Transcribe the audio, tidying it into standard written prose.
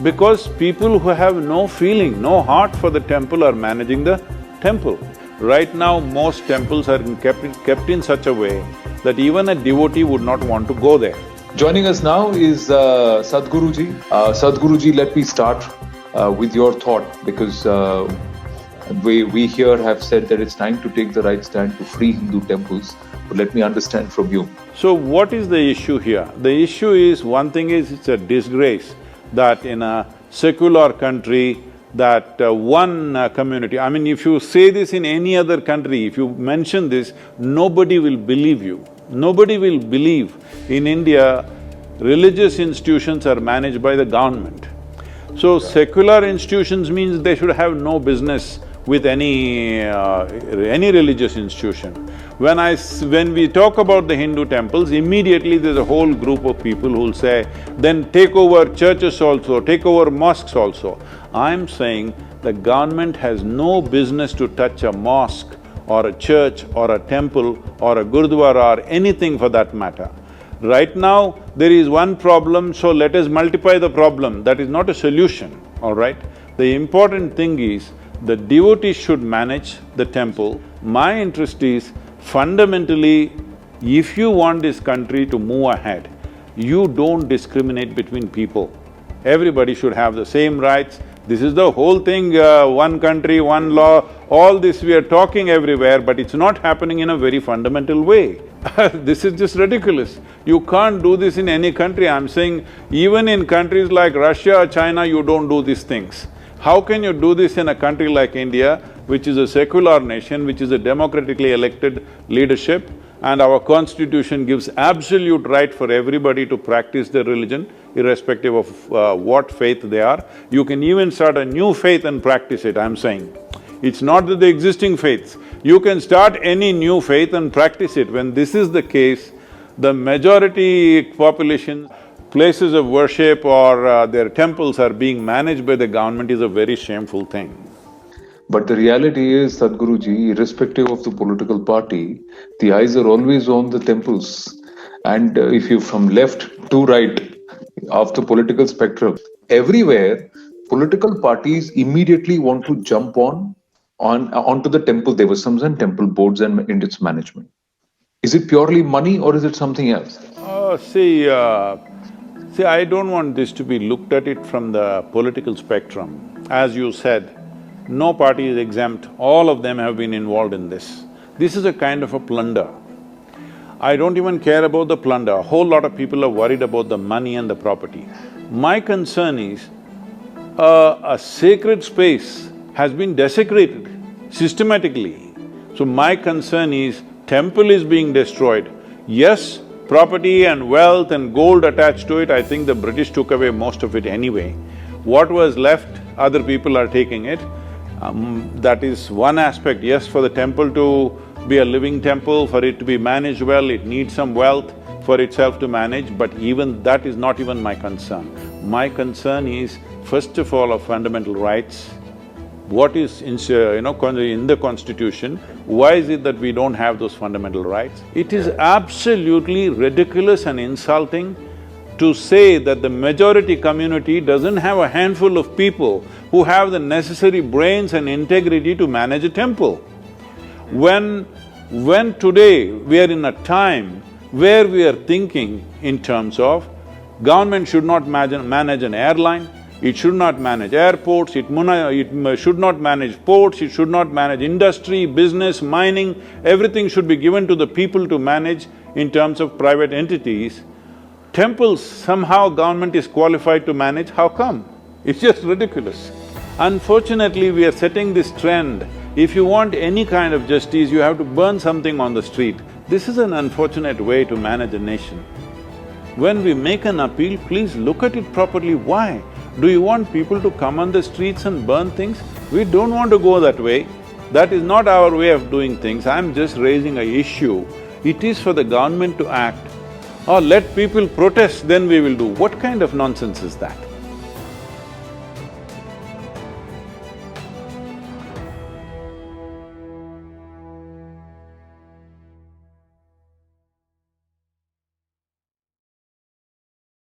Because people who have no feeling, no heart for the temple are managing the temple. Right now, most temples are kept in such a way that even a devotee would not want to go there. Joining us now is Sadhguruji. Sadhguruji, let me start with your thought, because we here have said that it's time to take the right stand to free Hindu temples. But let me understand from you. So what is the issue here? The issue is, one thing is, it's a disgrace that in a secular country that one community… I mean, if you say this in any other country, if you mention this, nobody will believe you. Nobody will believe. In India, religious institutions are managed by the government. So secular institutions means they should have no business with any religious institution. When we talk about the Hindu temples, immediately there's a whole group of people who'll say, then take over churches also, take over mosques also. I'm saying the government has no business to touch a mosque or a church or a temple or a gurdwara or anything for that matter. Right now, there is one problem, so let us multiply the problem. That is not a solution, all right? The important thing is, the devotees should manage the temple. My interest is, fundamentally, if you want this country to move ahead, you don't discriminate between people. Everybody should have the same rights. This is the whole thing, one country, one law, all this we are talking everywhere, but it's not happening in a very fundamental way. This is just ridiculous. You can't do this in any country. I'm saying even in countries like Russia or China, you don't do these things. How can you do this in a country like India, which is a secular nation, which is a democratically elected leadership, and our constitution gives absolute right for everybody to practice their religion, irrespective of what faith they are. You can even start a new faith and practice it, I'm saying. It's not that the existing faiths. You can start any new faith and practice it. When this is the case, the majority population, places of worship or their temples are being managed by the government is a very shameful thing. But the reality is, Sadhguruji, irrespective of the political party, the eyes are always on the temples. And if you from left to right of the political spectrum, everywhere, political parties immediately want to jump onto the temple devasams and temple boards and in its management. Is it purely money or is it something else? See, I don't want this to be looked at it from the political spectrum. As you said, no party is exempt, all of them have been involved in this. This is a kind of a plunder. I don't even care about the plunder, a whole lot of people are worried about the money and the property. My concern is, a sacred space has been desecrated systematically. So my concern is, temple is being destroyed. Yes, property and wealth and gold attached to it, I think the British took away most of it anyway. What was left, other people are taking it. That is one aspect. Yes, for the temple to be a living temple, for it to be managed well, it needs some wealth for itself to manage, but even that is not even my concern. My concern is, first of all, of fundamental rights. What is in the constitution, why is it that we don't have those fundamental rights? It is absolutely ridiculous and insulting to say that the majority community doesn't have a handful of people who have the necessary brains and integrity to manage a temple. When today we are in a time where we are thinking in terms of government should not manage an airline, it should not manage airports, it should not manage ports, it should not manage industry, business, mining, everything should be given to the people to manage in terms of private entities. Temples, somehow government is qualified to manage, how come? It's just ridiculous. Unfortunately, we are setting this trend. If you want any kind of justice, you have to burn something on the street. This is an unfortunate way to manage a nation. When we make an appeal, please look at it properly. Why? Do you want people to come on the streets and burn things? We don't want to go that way. That is not our way of doing things. I'm just raising an issue. It is for the government to act. Or let people protest, then we will do. What kind of nonsense is that?